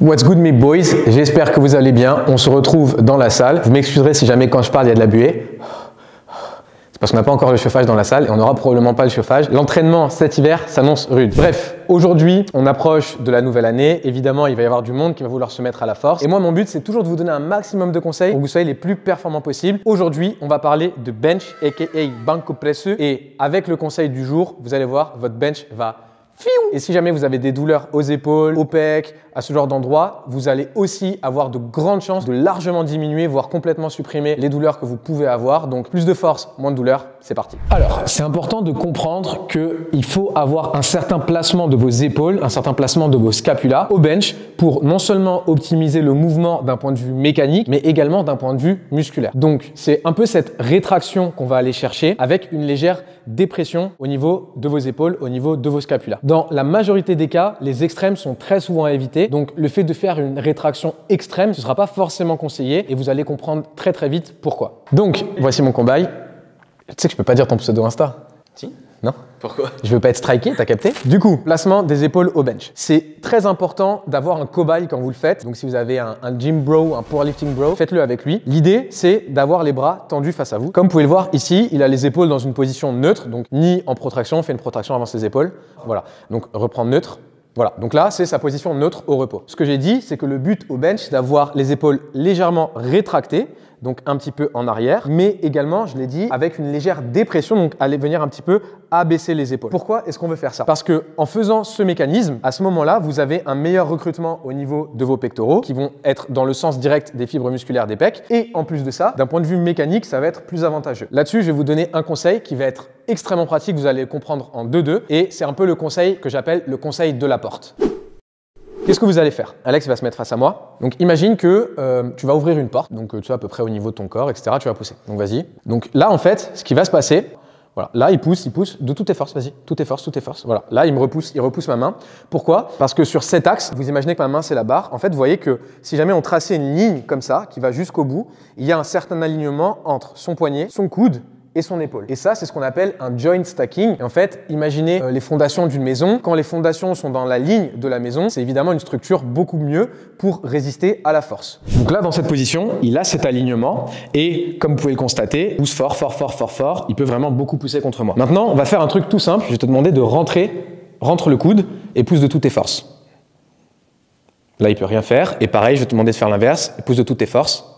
What's good mes boys, j'espère que vous allez bien, on se retrouve dans la salle. Vous m'excuserez si jamais quand je parle il y a de la buée. C'est parce qu'on n'a pas encore le chauffage dans la salle et on n'aura probablement pas le chauffage. L'entraînement cet hiver s'annonce rude. Bref, aujourd'hui on approche de la nouvelle année. Évidemment il va y avoir du monde qui va vouloir se mettre à la force. Et moi mon but c'est toujours de vous donner un maximum de conseils pour que vous soyez les plus performants possibles. Aujourd'hui on va parler de bench aka banco presseux. Et avec le conseil du jour, vous allez voir, votre bench va et si jamais vous avez des douleurs aux épaules, aux pecs, à ce genre d'endroit, vous allez aussi avoir de grandes chances de largement diminuer, voire complètement supprimer les douleurs que vous pouvez avoir. Donc plus de force, moins de douleur, c'est parti. Alors, c'est important de comprendre qu'il faut avoir un certain placement de vos épaules, un certain placement de vos scapulas au bench pour non seulement optimiser le mouvement d'un point de vue mécanique, mais également d'un point de vue musculaire. Donc, c'est un peu cette rétraction qu'on va aller chercher avec une légère dépression au niveau de vos épaules, au niveau de vos scapulas. Dans la majorité des cas, les extrêmes sont très souvent à éviter. Donc, le fait de faire une rétraction extrême, ce ne sera pas forcément conseillé et vous allez comprendre très très vite pourquoi. Donc, voici mon cobaye. Tu sais que je peux pas dire ton pseudo Insta? Si. Non? Pourquoi? Je veux pas être striké, t'as capté? Du coup, placement des épaules au bench. C'est très important d'avoir un cobaye quand vous le faites. Donc si vous avez un gym bro, un powerlifting bro, faites-le avec lui. L'idée, c'est d'avoir les bras tendus face à vous. Comme vous pouvez le voir ici, il a les épaules dans une position neutre, donc ni en protraction, on fait une protraction avant ses épaules. Voilà, donc reprendre neutre. Voilà, donc là, c'est sa position neutre au repos. Ce que j'ai dit, c'est que le but au bench, c'est d'avoir les épaules légèrement rétractées, donc un petit peu en arrière, mais également, je l'ai dit, avec une légère dépression, donc aller venir un petit peu abaisser les épaules. Pourquoi est-ce qu'on veut faire ça? Parce que en faisant ce mécanisme, à ce moment-là, vous avez un meilleur recrutement au niveau de vos pectoraux qui vont être dans le sens direct des fibres musculaires des pecs. Et en plus de ça, d'un point de vue mécanique, ça va être plus avantageux. Là-dessus, je vais vous donner un conseil qui va être extrêmement pratique, vous allez le comprendre en 2-2, et c'est un peu le conseil que j'appelle le conseil de la porte. Qu'est-ce que vous allez faire? Alex va se mettre face à moi. Donc imagine que tu vas ouvrir une porte, donc tu vois à peu près au niveau de ton corps, etc. Tu vas pousser. Donc vas-y. Donc là en fait, ce qui va se passer, voilà, là il pousse de toutes tes forces, vas-y, toutes tes forces. Voilà, là il repousse ma main. Pourquoi? Parce que sur cet axe, vous imaginez que ma main c'est la barre. En fait, vous voyez que si jamais on traçait une ligne comme ça, qui va jusqu'au bout, il y a un certain alignement entre son poignet, son coude et son épaule. Et ça, c'est ce qu'on appelle un joint stacking. Et en fait, imaginez les fondations d'une maison. Quand les fondations sont dans la ligne de la maison, c'est évidemment une structure beaucoup mieux pour résister à la force. Donc là, dans cette position, il a cet alignement et comme vous pouvez le constater, pousse fort. Il peut vraiment beaucoup pousser contre moi. Maintenant, on va faire un truc tout simple. Je vais te demander de rentre le coude et pousse de toutes tes forces. Là, il peut rien faire. Et pareil, je vais te demander de faire l'inverse. Pousse de toutes tes forces.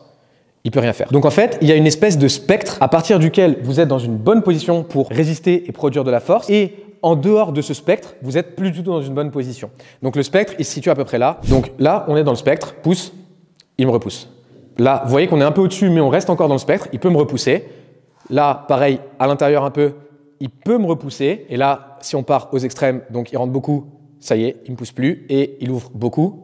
Il peut rien faire. Donc en fait, il y a une espèce de spectre à partir duquel vous êtes dans une bonne position pour résister et produire de la force. Et en dehors de ce spectre, vous êtes plus du tout dans une bonne position. Donc le spectre, il se situe à peu près là. Donc là, on est dans le spectre. Pousse, il me repousse. Là, vous voyez qu'on est un peu au-dessus, mais on reste encore dans le spectre. Il peut me repousser. Là, pareil, à l'intérieur un peu, il peut me repousser. Et là, si on part aux extrêmes, donc il rentre beaucoup, ça y est, il me pousse plus. Et il ouvre beaucoup.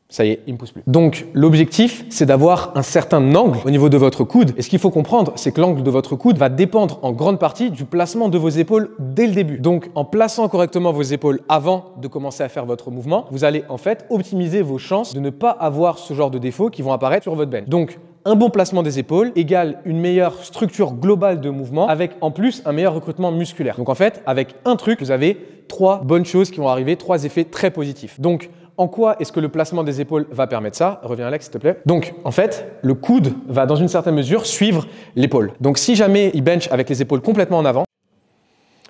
Ça y est, il ne me pousse plus. Donc, l'objectif, c'est d'avoir un certain angle au niveau de votre coude. Et ce qu'il faut comprendre, c'est que l'angle de votre coude va dépendre en grande partie du placement de vos épaules dès le début. Donc, en plaçant correctement vos épaules avant de commencer à faire votre mouvement, vous allez en fait optimiser vos chances de ne pas avoir ce genre de défauts qui vont apparaître sur votre bench. Donc, un bon placement des épaules égale une meilleure structure globale de mouvement avec en plus un meilleur recrutement musculaire. Donc, en fait, avec un truc, vous avez 3 bonnes choses qui vont arriver, 3 effets très positifs. Donc, en quoi est-ce que le placement des épaules va permettre ça? Reviens Alex, s'il te plaît. Donc, en fait, le coude va dans une certaine mesure suivre l'épaule. Donc, si jamais il bench avec les épaules complètement en avant,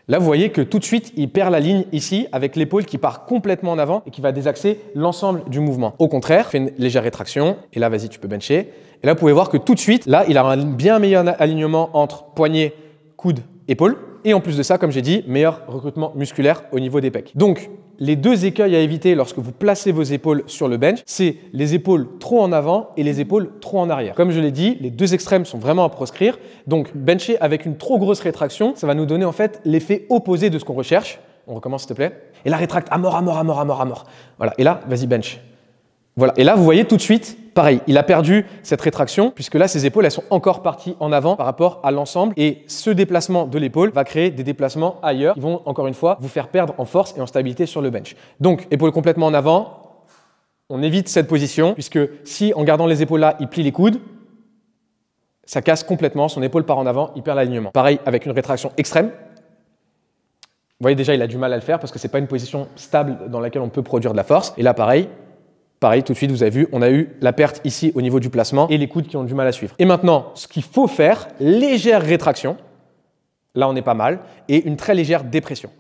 là, vous voyez que tout de suite, il perd la ligne ici avec l'épaule qui part complètement en avant et qui va désaxer l'ensemble du mouvement. Au contraire, fait une légère rétraction et là, vas-y, tu peux bencher. Et là, vous pouvez voir que tout de suite, là, il a un bien meilleur alignement entre poignet, coude, épaule. Et en plus de ça, comme j'ai dit, meilleur recrutement musculaire au niveau des pecs. Donc, les 2 écueils à éviter lorsque vous placez vos épaules sur le bench, c'est les épaules trop en avant et les épaules trop en arrière. Comme je l'ai dit, les 2 extrêmes sont vraiment à proscrire. Donc, bencher avec une trop grosse rétraction, ça va nous donner en fait l'effet opposé de ce qu'on recherche. On recommence s'il te plaît. Et là, rétracte à mort. Voilà. Et là, vas-y, bench. Voilà. Et là, vous voyez tout de suite, pareil, il a perdu cette rétraction puisque là, ses épaules, elles sont encore parties en avant par rapport à l'ensemble. Et ce déplacement de l'épaule va créer des déplacements ailleurs qui vont, encore une fois, vous faire perdre en force et en stabilité sur le bench. Donc, épaule complètement en avant, on évite cette position puisque si, en gardant les épaules là, il plie les coudes, ça casse complètement, son épaule part en avant, il perd l'alignement. Pareil, avec une rétraction extrême. Vous voyez déjà, il a du mal à le faire parce que ce n'est pas une position stable dans laquelle on peut produire de la force. Et là, pareil, Pareil, tout de suite, vous avez vu, on a eu la perte ici au niveau du placement et les coudes qui ont du mal à suivre. Et maintenant, ce qu'il faut faire, légère rétraction, là on est pas mal, et une très légère dépression.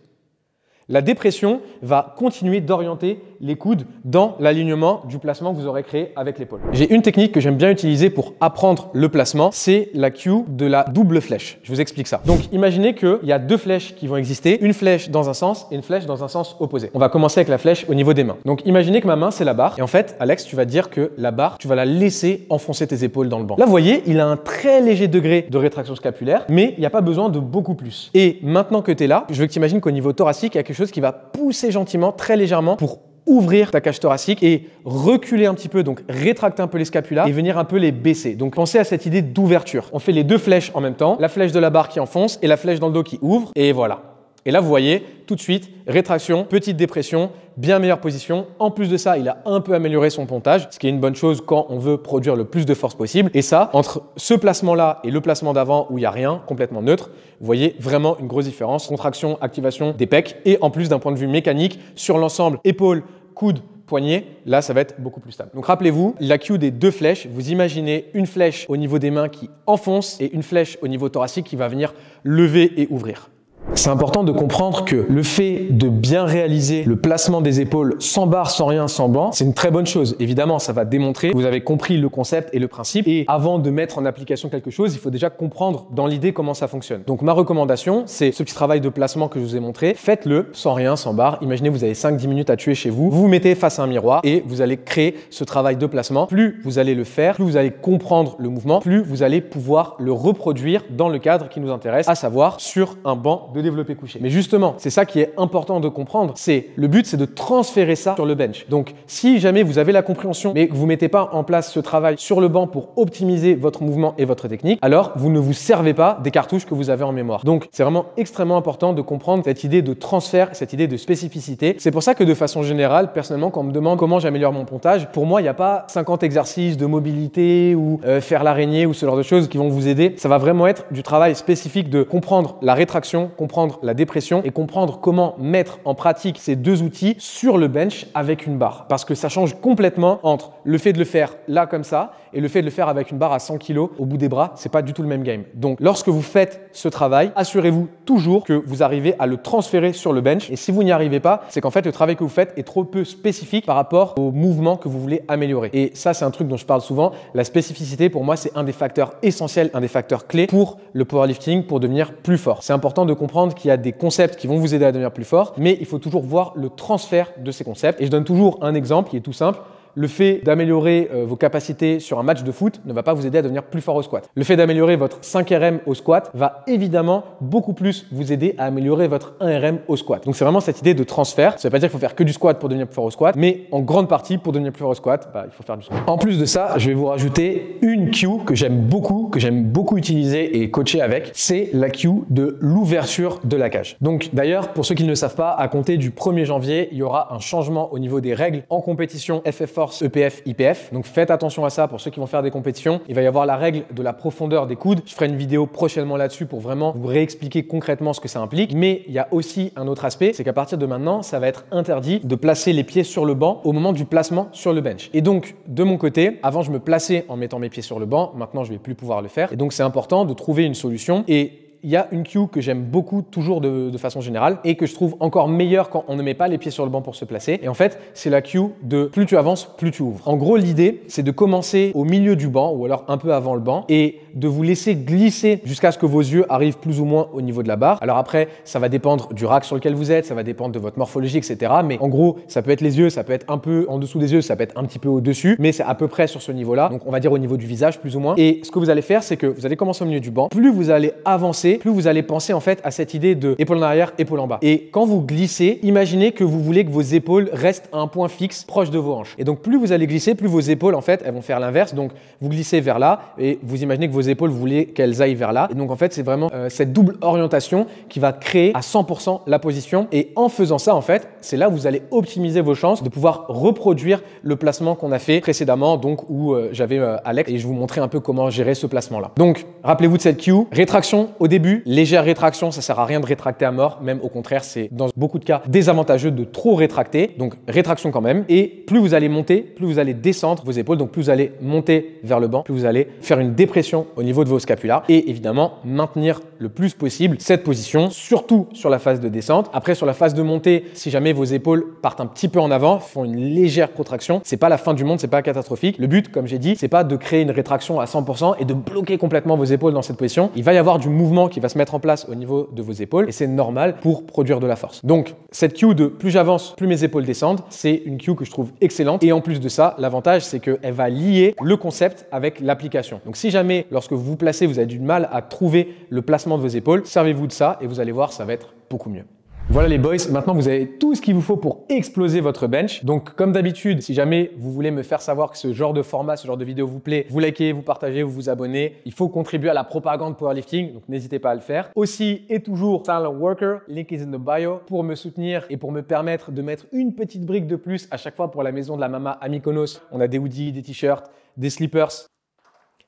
La dépression va continuer d'orienter les coudes dans l'alignement du placement que vous aurez créé avec l'épaule. J'ai une technique que j'aime bien utiliser pour apprendre le placement, c'est la cue de la double flèche. Je vous explique ça. Donc imaginez qu'il y a deux flèches qui vont exister, une flèche dans un sens et une flèche dans un sens opposé. On va commencer avec la flèche au niveau des mains. Donc imaginez que ma main c'est la barre et en fait Alex tu vas dire que la barre tu vas la laisser enfoncer tes épaules dans le banc. Là vous voyez il a un très léger degré de rétraction scapulaire mais il n'y a pas besoin de beaucoup plus. Et maintenant que tu es là, je veux que tu imagines qu'au niveau thoracique il y a quelque chose qui va pousser gentiment, très légèrement pour ouvrir ta cage thoracique et reculer un petit peu, donc rétracter un peu les scapulas et venir un peu les baisser. Donc pensez à cette idée d'ouverture. On fait les deux flèches en même temps, la flèche de la barre qui enfonce et la flèche dans le dos qui ouvre et voilà. Et là, vous voyez, tout de suite, rétraction, petite dépression, bien meilleure position. En plus de ça, il a un peu amélioré son pontage, ce qui est une bonne chose quand on veut produire le plus de force possible. Et ça, entre ce placement-là et le placement d'avant où il n'y a rien, complètement neutre, vous voyez vraiment une grosse différence. Contraction, activation des pecs et en plus d'un point de vue mécanique, sur l'ensemble, épaules, coudes, poignet, là ça va être beaucoup plus stable. Donc rappelez-vous, la cue des deux flèches, vous imaginez une flèche au niveau des mains qui enfonce et une flèche au niveau thoracique qui va venir lever et ouvrir. C'est important de comprendre que le fait de bien réaliser le placement des épaules sans barre, sans rien, sans banc, c'est une très bonne chose. Évidemment, ça va démontrer que vous avez compris le concept et le principe. Et avant de mettre en application quelque chose, il faut déjà comprendre dans l'idée comment ça fonctionne. Donc ma recommandation, c'est ce petit travail de placement que je vous ai montré. Faites-le sans rien, sans barre. Imaginez vous avez 5-10 minutes à tuer chez vous. Vous vous mettez face à un miroir et vous allez créer ce travail de placement. Plus vous allez le faire, plus vous allez comprendre le mouvement, plus vous allez pouvoir le reproduire dans le cadre qui nous intéresse, à savoir sur un banc de développé couché. Mais justement, c'est ça qui est important de comprendre. Le but, c'est de transférer ça sur le bench. Donc, si jamais vous avez la compréhension, mais que vous ne mettez pas en place ce travail sur le banc pour optimiser votre mouvement et votre technique, alors vous ne vous servez pas des cartouches que vous avez en mémoire. Donc, c'est vraiment extrêmement important de comprendre cette idée de transfert, cette idée de spécificité. C'est pour ça que de façon générale, personnellement, quand on me demande comment j'améliore mon pontage, pour moi, il n'y a pas 50 exercices de mobilité ou faire l'araignée ou ce genre de choses qui vont vous aider. Ça va vraiment être du travail spécifique de comprendre la rétraction, comprendre la dépression et comprendre comment mettre en pratique ces deux outils sur le bench avec une barre. Parce que ça change complètement entre le fait de le faire là comme ça et le fait de le faire avec une barre à 100 kg au bout des bras, c'est pas du tout le même game. Donc lorsque vous faites ce travail, assurez-vous toujours que vous arrivez à le transférer sur le bench. Et si vous n'y arrivez pas, c'est qu'en fait le travail que vous faites est trop peu spécifique par rapport au mouvement que vous voulez améliorer. Et ça, c'est un truc dont je parle souvent. La spécificité, pour moi, c'est un des facteurs essentiels, un des facteurs clés pour le powerlifting, pour devenir plus fort. C'est important de comprendre qu'il y a des concepts qui vont vous aider à devenir plus fort, mais il faut toujours voir le transfert de ces concepts. Et je donne toujours un exemple qui est tout simple. Le fait d'améliorer vos capacités sur un match de foot ne va pas vous aider à devenir plus fort au squat. Le fait d'améliorer votre 5 RM au squat va évidemment beaucoup plus vous aider à améliorer votre 1 RM au squat. Donc c'est vraiment cette idée de transfert. Ça ne veut pas dire qu'il faut faire que du squat pour devenir plus fort au squat, mais en grande partie pour devenir plus fort au squat, il faut faire du squat. En plus de ça, je vais vous rajouter une cue que j'aime beaucoup utiliser et coacher avec, c'est la cue de l'ouverture de la cage. Donc d'ailleurs, pour ceux qui ne le savent pas, à compter du 1er janvier, il y aura un changement au niveau des règles en compétition FF4 EPF, IPF. Donc faites attention à ça pour ceux qui vont faire des compétitions. Il va y avoir la règle de la profondeur des coudes. Je ferai une vidéo prochainement là-dessus pour vraiment vous réexpliquer concrètement ce que ça implique. Mais il y a aussi un autre aspect, c'est qu'à partir de maintenant, ça va être interdit de placer les pieds sur le banc au moment du placement sur le bench. Et donc, de mon côté, avant je me plaçais en mettant mes pieds sur le banc, maintenant je vais plus pouvoir le faire. Et donc c'est important de trouver une solution. Et il y a une cue que j'aime beaucoup toujours de façon générale et que je trouve encore meilleure quand on ne met pas les pieds sur le banc pour se placer. Et en fait, c'est la cue de plus tu avances, plus tu ouvres. En gros, l'idée, c'est de commencer au milieu du banc ou alors un peu avant le banc et de vous laisser glisser jusqu'à ce que vos yeux arrivent plus ou moins au niveau de la barre. Alors après, ça va dépendre du rack sur lequel vous êtes, ça va dépendre de votre morphologie, etc. Mais en gros, ça peut être les yeux, ça peut être un peu en dessous des yeux, ça peut être un petit peu au-dessus, mais c'est à peu près sur ce niveau-là. Donc on va dire au niveau du visage, plus ou moins. Et ce que vous allez faire, c'est que vous allez commencer au milieu du banc. Plus vous allez avancer, plus vous allez penser en fait à cette idée de épaule en arrière, épaule en bas. Et quand vous glissez, imaginez que vous voulez que vos épaules restent à un point fixe proche de vos hanches. Et donc plus vous allez glisser, plus vos épaules en fait, elles vont faire l'inverse. Donc vous glissez vers là et vous imaginez que vos épaules, vous voulez qu'elles aillent vers là. Et donc en fait, c'est vraiment cette double orientation qui va créer à 100% la position. Et en faisant ça, en fait, c'est là où vous allez optimiser vos chances de pouvoir reproduire le placement qu'on a fait précédemment, donc où j'avais Alex et je vous montrais un peu comment gérer ce placement-là. Donc rappelez-vous de cette cue, rétraction au début début, légère rétraction, ça sert à rien de rétracter à mort, même au contraire, c'est dans beaucoup de cas désavantageux de trop rétracter, donc rétraction quand même. Et plus vous allez monter, plus vous allez descendre vos épaules, donc plus vous allez monter vers le banc, plus vous allez faire une dépression au niveau de vos scapulaires et évidemment maintenir le plus possible cette position, surtout sur la phase de descente. Après, sur la phase de montée, si jamais vos épaules partent un petit peu en avant, font une légère protraction, c'est pas la fin du monde, c'est pas catastrophique. Le but, comme j'ai dit, c'est pas de créer une rétraction à 100% et de bloquer complètement vos épaules dans cette position. Il va y avoir du mouvement qui va se mettre en place au niveau de vos épaules et c'est normal pour produire de la force. Donc, cette cue de plus j'avance, plus mes épaules descendent, c'est une cue que je trouve excellente. Et en plus de ça, l'avantage, c'est qu'elle va lier le concept avec l'application. Donc, si jamais, lorsque vous vous placez, vous avez du mal à trouver le placement de vos épaules, servez-vous de ça et vous allez voir, ça va être beaucoup mieux. Voilà les boys, maintenant vous avez tout ce qu'il vous faut pour exploser votre bench. Donc comme d'habitude, si jamais vous voulez me faire savoir que ce genre de format, ce genre de vidéo vous plaît, vous likez, vous partagez, vous vous abonnez. Il faut contribuer à la propagande powerlifting, donc n'hésitez pas à le faire. Aussi et toujours Silent Worker, link is in the bio, pour me soutenir et pour me permettre de mettre une petite brique de plus à chaque fois pour la maison de la mama à Mykonos. On a des hoodies, des t-shirts, des slippers.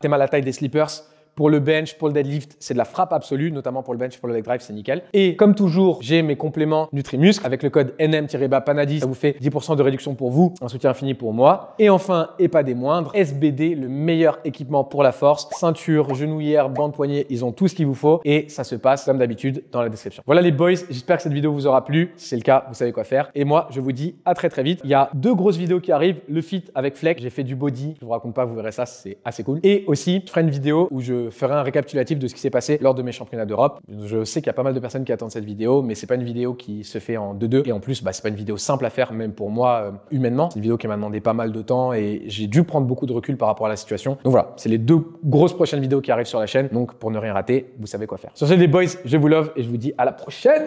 T'aimes à la taille des slippers. Pour le bench, pour le deadlift, c'est de la frappe absolue, notamment pour le bench, pour le leg drive, c'est nickel. Et comme toujours, j'ai mes compléments Nutrimuscle avec le code NM-PANADIS. Ça vous fait 10% de réduction pour vous, un soutien infini pour moi. Et enfin, et pas des moindres, SBD, le meilleur équipement pour la force. Ceinture, genouillère, bande poignet, ils ont tout ce qu'il vous faut. Et ça se passe comme d'habitude dans la description. Voilà les boys, j'espère que cette vidéo vous aura plu. Si c'est le cas, vous savez quoi faire. Et moi, je vous dis à très très vite. Il y a 2 grosses vidéos qui arrivent. Le fit avec Flex, j'ai fait du body. Je vous raconte pas, vous verrez ça, c'est assez cool. Et aussi, je ferai une vidéo où je ferai un récapitulatif de ce qui s'est passé lors de mes championnats d'Europe. Je sais qu'il y a pas mal de personnes qui attendent cette vidéo, mais c'est pas une vidéo qui se fait en 2-2. Et en plus, c'est pas une vidéo simple à faire, même pour moi, humainement. C'est une vidéo qui m'a demandé pas mal de temps et j'ai dû prendre beaucoup de recul par rapport à la situation. Donc voilà, c'est les 2 grosses prochaines vidéos qui arrivent sur la chaîne. Donc pour ne rien rater, vous savez quoi faire. Sur ce, les boys, je vous love et je vous dis à la prochaine.